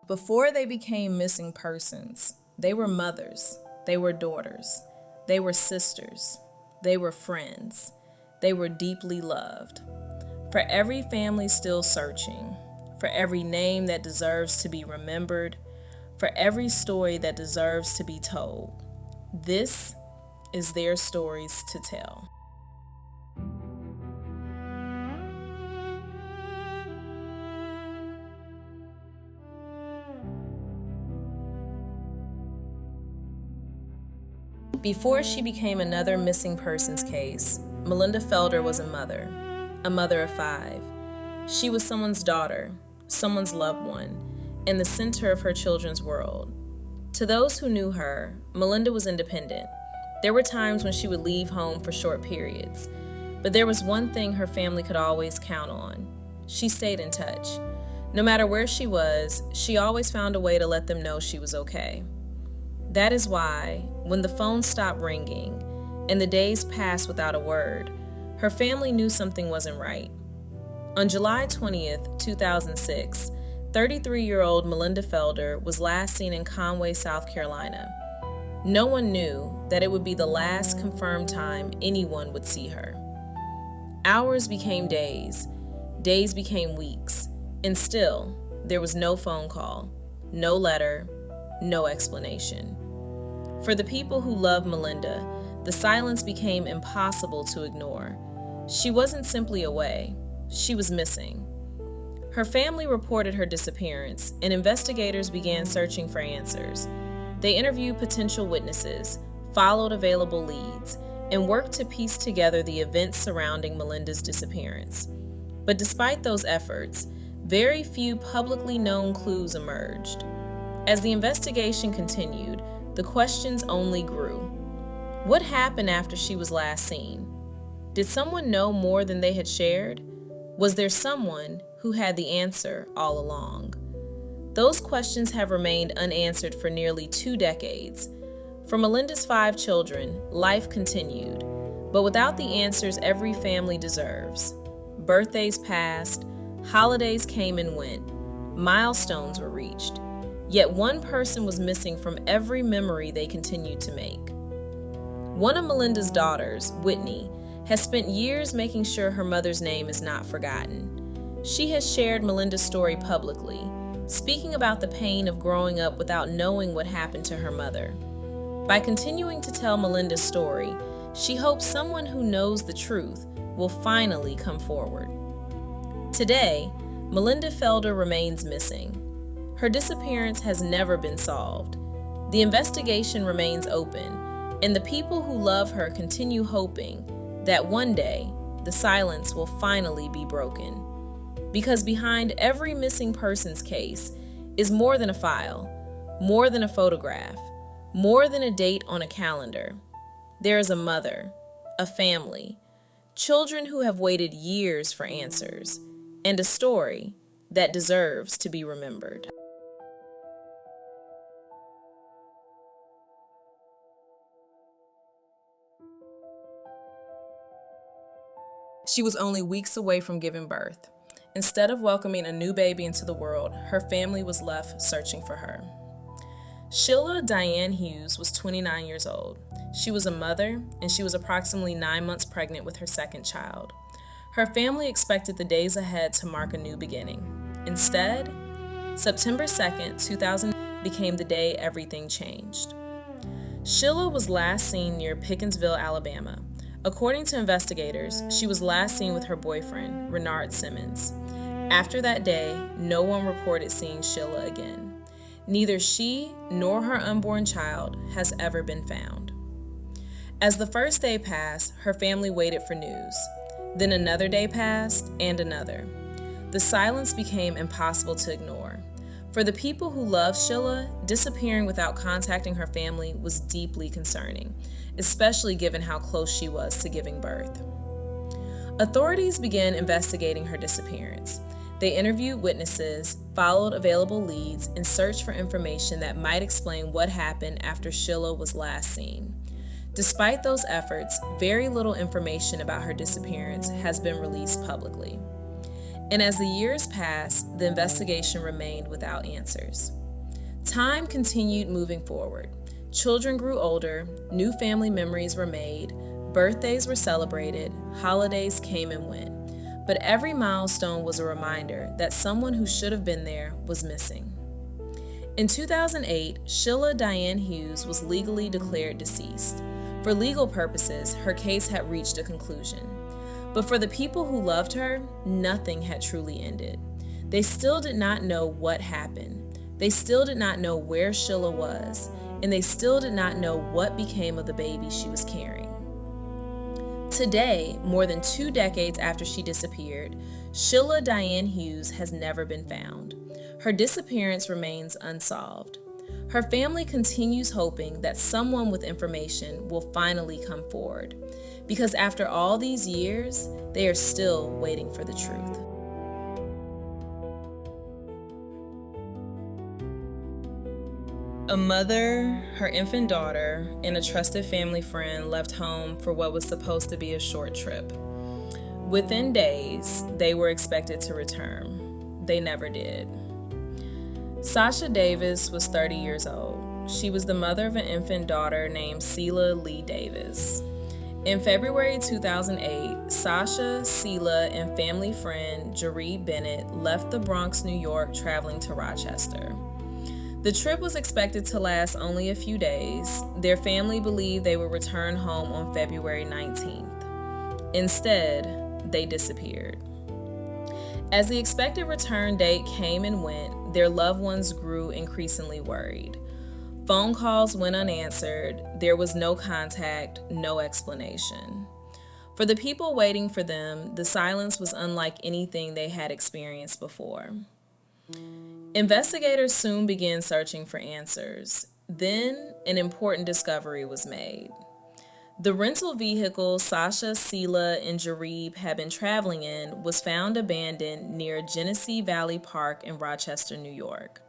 Before they became missing persons, they were mothers, they were daughters, they were sisters, they were friends, they were deeply loved. For every family still searching, for every name that deserves to be remembered, for every story that deserves to be told, this is their stories to tell. Before she became another missing persons case, Melinda Felder was a mother of 5. She was someone's daughter, someone's loved one, and the center of her children's world. To those who knew her, Melinda was independent. There were times when she would leave home for short periods, but there was one thing her family could always count on. She stayed in touch. No matter where she was, she always found a way to let them know she was okay. That is why, when the phone stopped ringing and the days passed without a word, her family knew something wasn't right. On July 20th, 2006, 33-year-old Melinda Felder was last seen in Conway, South Carolina. No one knew that it would be the last confirmed time anyone would see her. Hours became days, days became weeks, and still, there was no phone call, no letter, no explanation. For the people who loved Melinda, the silence became impossible to ignore. She wasn't simply away, she was missing. Her family reported her disappearance, and investigators began searching for answers. They interviewed potential witnesses, followed available leads, and worked to piece together the events surrounding Melinda's disappearance. But despite those efforts, very few publicly known clues emerged. As the investigation continued, the questions only grew. What happened after she was last seen? Did someone know more than they had shared? Was there someone who had the answer all along? Those questions have remained unanswered for nearly 2 decades. For Melinda's 5 children, life continued, but without the answers every family deserves. Birthdays passed, holidays came and went, milestones were reached. Yet one person was missing from every memory they continued to make. One of Melinda's daughters, Whitney, has spent years making sure her mother's name is not forgotten. She has shared Melinda's story publicly, speaking about the pain of growing up without knowing what happened to her mother. By continuing to tell Melinda's story, she hopes someone who knows the truth will finally come forward. Today, Melinda Felder remains missing. Her disappearance has never been solved. The investigation remains open, and the people who love her continue hoping that one day the silence will finally be broken. Because behind every missing persons case is more than a file, more than a photograph, more than a date on a calendar. There is a mother, a family, children who have waited years for answers, and a story that deserves to be remembered. She was only weeks away from giving birth. Instead of welcoming a new baby into the world, her family was left searching for her. Shelia Diane Hughes was 29 years old. She was a mother, and she was approximately 9 months pregnant with her second child. Her family expected the days ahead to mark a new beginning. Instead, September 2nd, 2000 became the day everything changed. Shelia was last seen near Pickensville, Alabama. According to investigators, she was last seen with her boyfriend, Renard Simmons. After that day, no one reported seeing Shelia again. Neither she nor her unborn child has ever been found. As the first day passed, her family waited for news. Then another day passed, and another. The silence became impossible to ignore. For the people who loved Shelia, disappearing without contacting her family was deeply concerning, especially given how close she was to giving birth. Authorities began investigating her disappearance. They interviewed witnesses, followed available leads, and searched for information that might explain what happened after Shelia was last seen. Despite those efforts, very little information about her disappearance has been released publicly. And as the years passed, the investigation remained without answers. Time continued moving forward. Children grew older, new family memories were made, birthdays were celebrated, holidays came and went. But every milestone was a reminder that someone who should have been there was missing. In 2008, Shelia Diane Hughes was legally declared deceased. For legal purposes, her case had reached a conclusion. But for the people who loved her, nothing had truly ended. They still did not know what happened. They still did not know where Shelia was, and they still did not know what became of the baby she was carrying. Today, more than 2 decades after she disappeared, Shelia Diane Hughes has never been found. Her disappearance remains unsolved. Her family continues hoping that someone with information will finally come forward, because after all these years, they are still waiting for the truth. A mother, her infant daughter, and a trusted family friend left home for what was supposed to be a short trip. Within days, they were expected to return. They never did. Sasha Davis was 30 years old. She was the mother of an infant daughter named Leila Lee Davis. In February 2008, Sasha, Shelia, and family friend Jeree Bennett left the Bronx, New York, traveling to Rochester. The trip was expected to last only a few days. Their family believed they would return home on February 19th. Instead, they disappeared. As the expected return date came and went, their loved ones grew increasingly worried. Phone calls went unanswered. There was no contact, no explanation. For the people waiting for them, the silence was unlike anything they had experienced before. Investigators soon began searching for answers. Then, an important discovery was made. The rental vehicle Sasha, Shelia, and Jeree had been traveling in was found abandoned near Genesee Valley Park in Rochester, New York.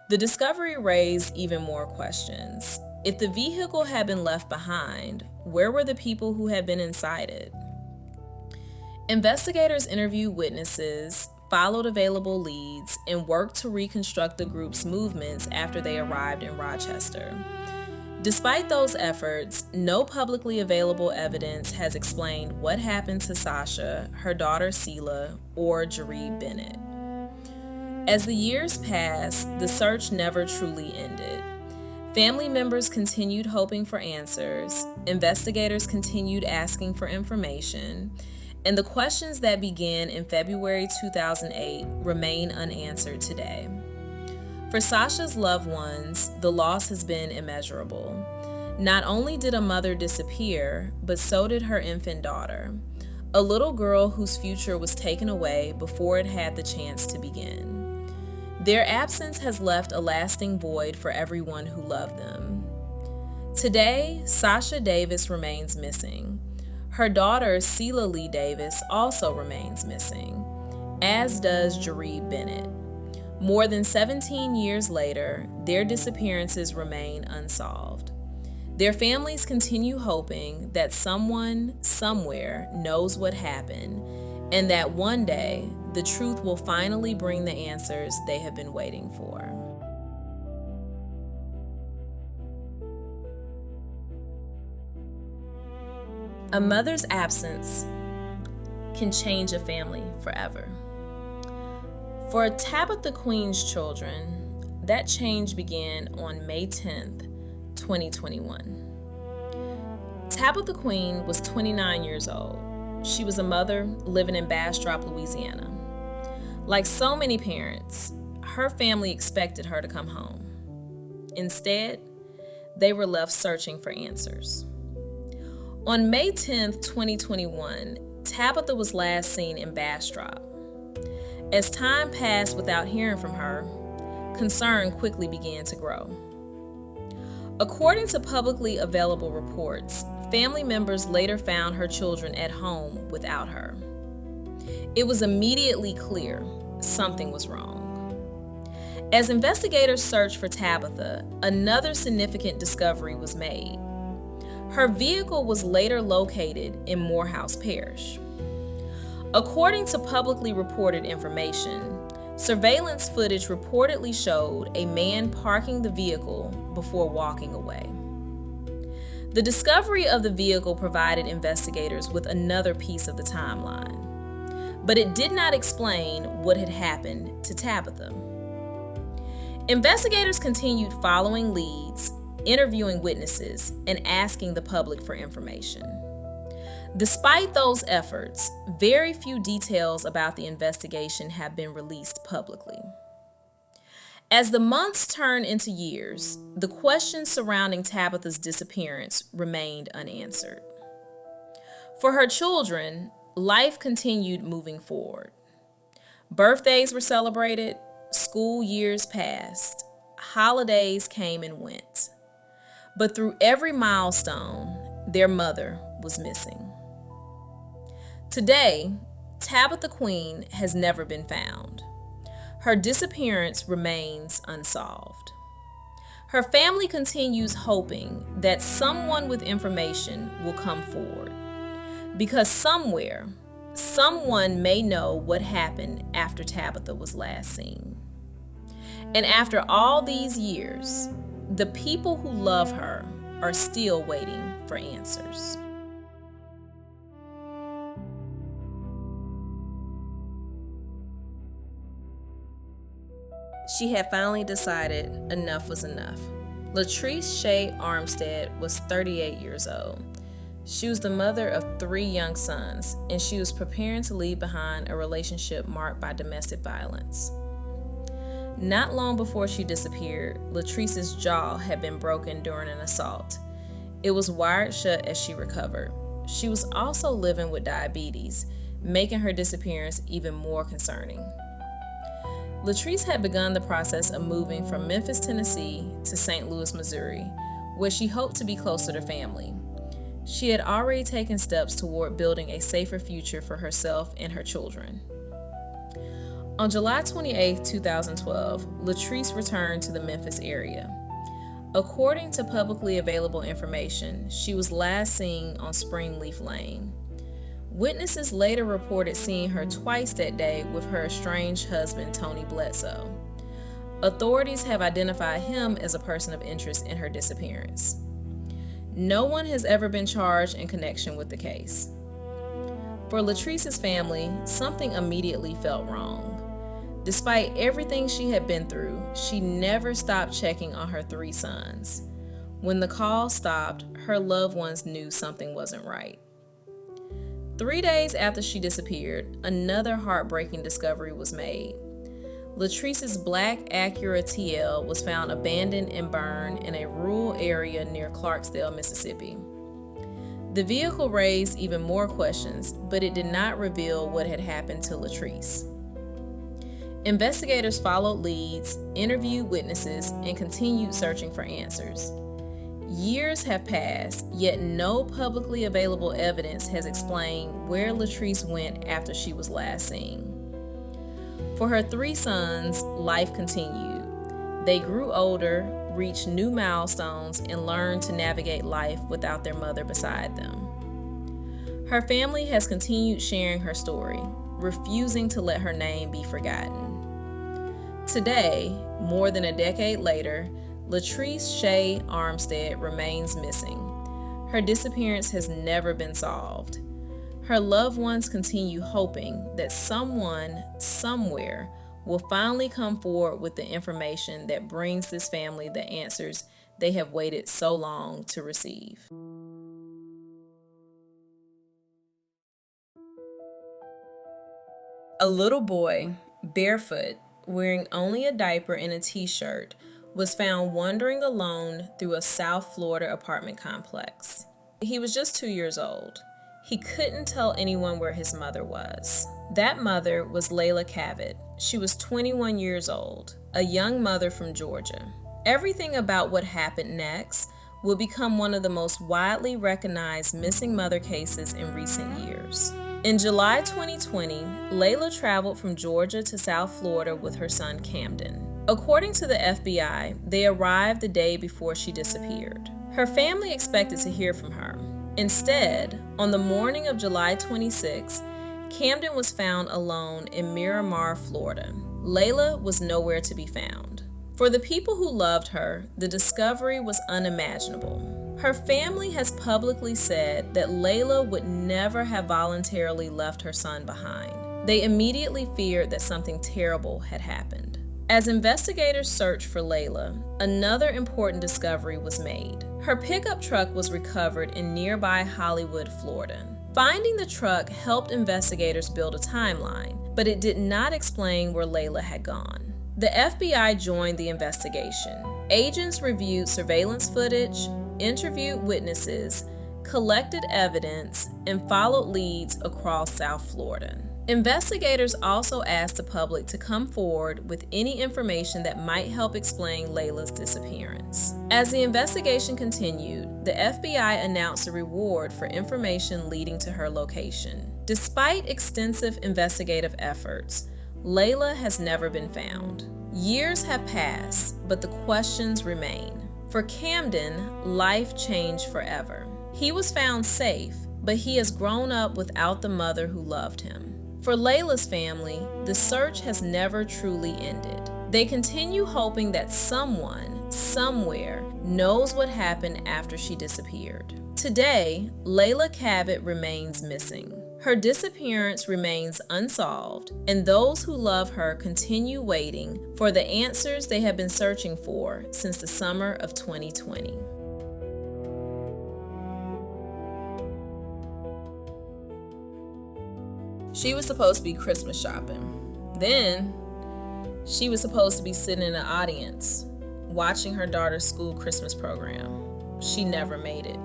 The discovery raised even more questions. If the vehicle had been left behind, where were the people who had been inside it? Investigators interviewed witnesses, followed available leads, and worked to reconstruct the group's movements after they arrived in Rochester. Despite those efforts, no publicly available evidence has explained what happened to Sasha, her daughter Shelia, or Jeree Bennett. As the years passed, the search never truly ended. Family members continued hoping for answers, investigators continued asking for information, and the questions that began in February 2008 remain unanswered today. For Sasha's loved ones, the loss has been immeasurable. Not only did a mother disappear, but so did her infant daughter, a little girl whose future was taken away before it had the chance to begin. Their absence has left a lasting void for everyone who loved them. Today, Sasha Davis remains missing. Her daughter, Shelia Lee Davis, also remains missing, as does Jeree Bennett. More than 17 years later, their disappearances remain unsolved. Their families continue hoping that someone, somewhere, knows what happened, and that one day, the truth will finally bring the answers they have been waiting for. A mother's absence can change a family forever. For Tabitha Queen's children, that change began on May 10th, 2021. Tabitha Queen was 29 years old. She was a mother living in Bastrop, Louisiana. Like so many parents, her family expected her to come home. Instead, they were left searching for answers. On May 10th, 2021, Tabitha was last seen in Bastrop. As time passed without hearing from her, concern quickly began to grow. According to publicly available reports, family members later found her children at home without her. It was immediately clear something was wrong. As investigators searched for Tabitha, another significant discovery was made. Her vehicle was later located in Morehouse Parish. According to publicly reported information, Surveillance footage reportedly showed a man parking the vehicle before walking away. The discovery of the vehicle provided investigators with another piece of the timeline, but it did not explain what had happened to Tabitha. Investigators continued following leads, interviewing witnesses, and asking the public for information. Despite those efforts, very few details about the investigation have been released publicly. As the months turned into years, the questions surrounding Tabitha's disappearance remained unanswered. For her children, life continued moving forward. Birthdays were celebrated, school years passed, holidays came and went. But through every milestone, their mother was missing. Today, Tabitha Queen has never been found. Her disappearance remains unsolved. Her family continues hoping that someone with information will come forward, because somewhere, someone may know what happened after Tabitha was last seen. And after all these years, the people who love her are still waiting for answers. She had finally decided enough was enough. Latrice Shay Armstead was 38 years old. She was the mother of 3 young sons, and she was preparing to leave behind a relationship marked by domestic violence. Not long before she disappeared, Latrice's jaw had been broken during an assault. It was wired shut as she recovered. She was also living with diabetes, making her disappearance even more concerning. Latrice had begun the process of moving from Memphis, Tennessee to St. Louis, Missouri, where she hoped to be closer to family. She had already taken steps toward building a safer future for herself and her children. On July 28, 2012, Latrice returned to the Memphis area. According to publicly available information, she was last seen on Springleaf Lane. Witnesses later reported seeing her twice that day with her estranged husband, Tony Bledsoe. Authorities have identified him as a person of interest in her disappearance. No one has ever been charged in connection with the case. For Latrice's family, something immediately felt wrong. Despite everything she had been through, she never stopped checking on her 3 sons. When the call stopped, her loved ones knew something wasn't right. 3 days after she disappeared, another heartbreaking discovery was made. Latrice's black Acura TL was found abandoned and burned in a rural area near Clarksdale, Mississippi. The vehicle raised even more questions, but it did not reveal what had happened to Latrice. Investigators followed leads, interviewed witnesses, and continued searching for answers. Years have passed, yet no publicly available evidence has explained where Latrice went after she was last seen. For her 3 sons, life continued. They grew older, reached new milestones, and learned to navigate life without their mother beside them. Her family has continued sharing her story, refusing to let her name be forgotten. Today, more than a decade later, Latrice Shay Armstead remains missing. Her disappearance has never been solved. Her loved ones continue hoping that someone, somewhere, will finally come forward with the information that brings this family the answers they have waited so long to receive. A little boy, barefoot, wearing only a diaper and a t-shirt, was found wandering alone through a South Florida apartment complex. He was just 2 years old. He couldn't tell anyone where his mother was. That mother was Leila Cavitt. She was 21 years old, a young mother from Georgia. Everything about what happened next will become one of the most widely recognized missing mother cases in recent years. In July 2020, Leila traveled from Georgia to South Florida with her son Camden. According to the FBI, they arrived the day before she disappeared. Her family expected to hear from her. Instead, on the morning of July 26, Camden was found alone in Miramar, Florida. Leila was nowhere to be found. For the people who loved her, the discovery was unimaginable. Her family has publicly said that Leila would never have voluntarily left her son behind. They immediately feared that something terrible had happened. As investigators searched for Leila, another important discovery was made. Her pickup truck was recovered in nearby Hollywood, Florida. Finding the truck helped investigators build a timeline, but it did not explain where Leila had gone. The FBI joined the investigation. Agents reviewed surveillance footage, interviewed witnesses, collected evidence, and followed leads across South Florida. Investigators also asked the public to come forward with any information that might help explain Leila's disappearance. As the investigation continued, the FBI announced a reward for information leading to her location. Despite extensive investigative efforts, Leila has never been found. Years have passed, but the questions remain. For Camden, life changed forever. He was found safe, but he has grown up without the mother who loved him. For Leila's family, the search has never truly ended. They continue hoping that someone, somewhere, knows what happened after she disappeared. Today, Leila Cavitt remains missing. Her disappearance remains unsolved, and those who love her continue waiting for the answers they have been searching for since the summer of 2020. She was supposed to be Christmas shopping. Then, she was supposed to be sitting in the audience, watching her daughter's school Christmas program. She never made it.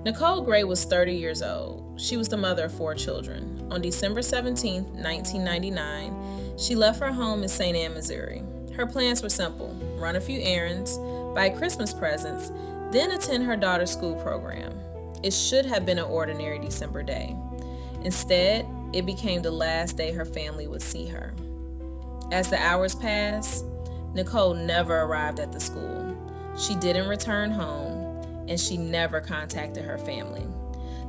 Nicole Gray was 30 years old. She was the mother of 4 children. On December 17, 1999, she left her home in St. Anne, Missouri. Her plans were simple: run a few errands, buy Christmas presents, then attend her daughter's school program. It should have been an ordinary December day. Instead, it became the last day her family would see her. As the hours passed, Nicole never arrived at the school. She didn't return home, and she never contacted her family.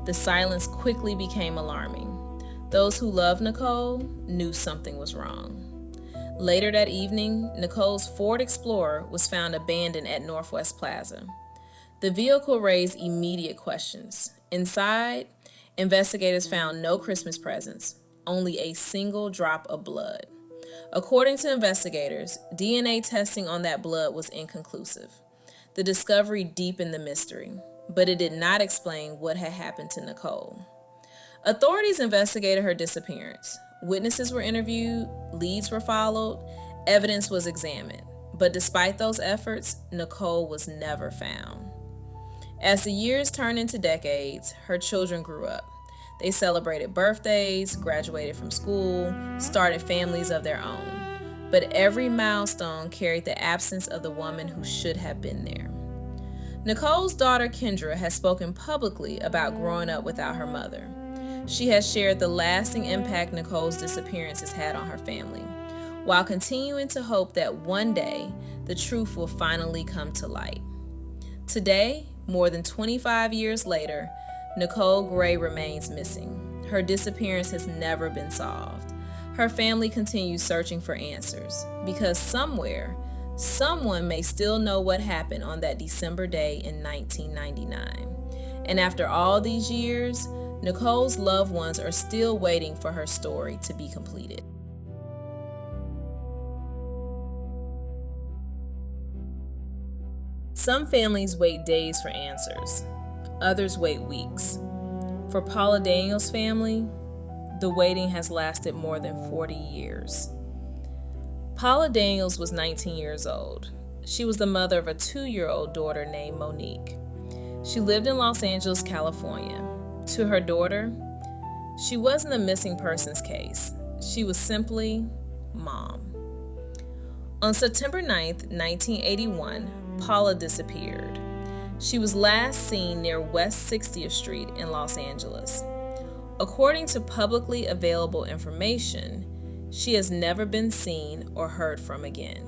The silence quickly became alarming. Those who loved Nicole knew something was wrong. Later that evening, Nicole's Ford Explorer was found abandoned at Northwest Plaza. The vehicle raised immediate questions. Inside, investigators found no Christmas presents, only a single drop of blood. According to investigators, DNA testing on that blood was inconclusive. The discovery deepened the mystery, but it did not explain what had happened to Nicole. Authorities investigated her disappearance. Witnesses were interviewed, leads were followed, evidence was examined. But despite those efforts, Nicole was never found. As the years turned into decades, her children grew up. They celebrated birthdays, graduated from school, started families of their own. But every milestone carried the absence of the woman who should have been there. Nicole's daughter Kendra has spoken publicly about growing up without her mother. She has shared the lasting impact Nicole's disappearance has had on her family, while continuing to hope that one day the truth will finally come to light. Today, more than 25 years later, Nicole Gray remains missing. Her disappearance has never been solved. Her family continues searching for answers because somewhere, someone may still know what happened on that December day in 1999. And after all these years, Nicole's loved ones are still waiting for her story to be completed. Some families wait days for answers. Others wait weeks. For Paula Daniels' family, the waiting has lasted more than 40 years. Paula Daniels was 19 years old. She was the mother of a 2-year-old daughter named Monique. She lived in Los Angeles, California. To her daughter, she wasn't a missing persons case. She was simply Mom. On September 9th, 1981, Paula disappeared. She was last seen near West 60th Street in Los Angeles. According to publicly available information, she has never been seen or heard from again.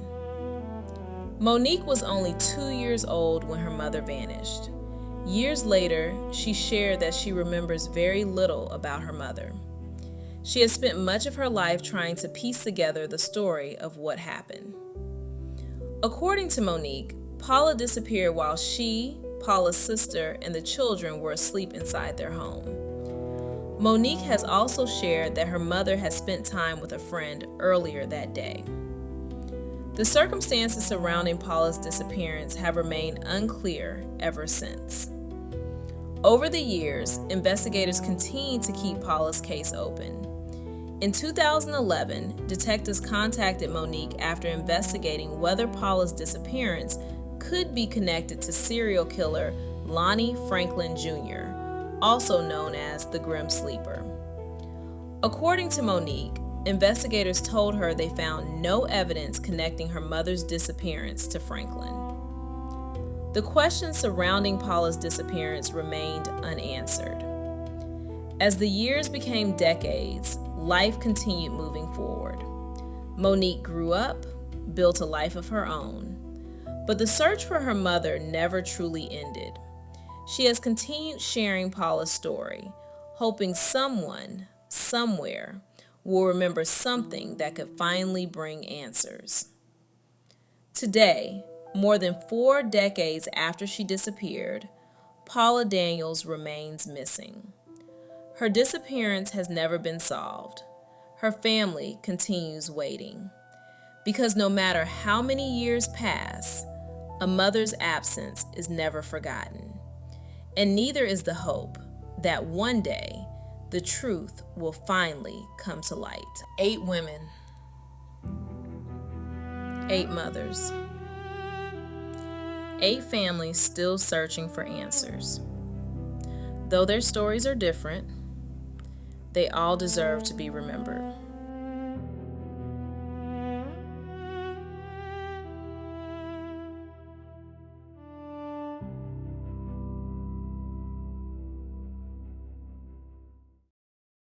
Monique was only 2 years old when her mother vanished. Years later, she shared that she remembers very little about her mother. She has spent much of her life trying to piece together the story of what happened. According to Monique, Paula disappeared while she, Paula's sister, and the children were asleep inside their home. Monique has also shared that her mother had spent time with a friend earlier that day. The circumstances surrounding Paula's disappearance have remained unclear ever since. Over the years, investigators continued to keep Paula's case open. In 2011, detectives contacted Monique after investigating whether Paula's disappearance could be connected to serial killer Lonnie Franklin Jr., also known as the Grim Sleeper. According to Monique, investigators told her they found no evidence connecting her mother's disappearance to Franklin. The questions surrounding Paula's disappearance remained unanswered. As the years became decades, life continued moving forward. Monique grew up, built a life of her own, but the search for her mother never truly ended. She has continued sharing Paula's story, hoping someone, somewhere, will remember something that could finally bring answers. Today, more than 4 decades after she disappeared, Paula Daniels remains missing. Her disappearance has never been solved. Her family continues waiting. Because no matter how many years pass, a mother's absence is never forgotten. And neither is the hope that one day the truth will finally come to light. 8 women, 8 mothers, 8 families still searching for answers. Though their stories are different, they all deserve to be remembered.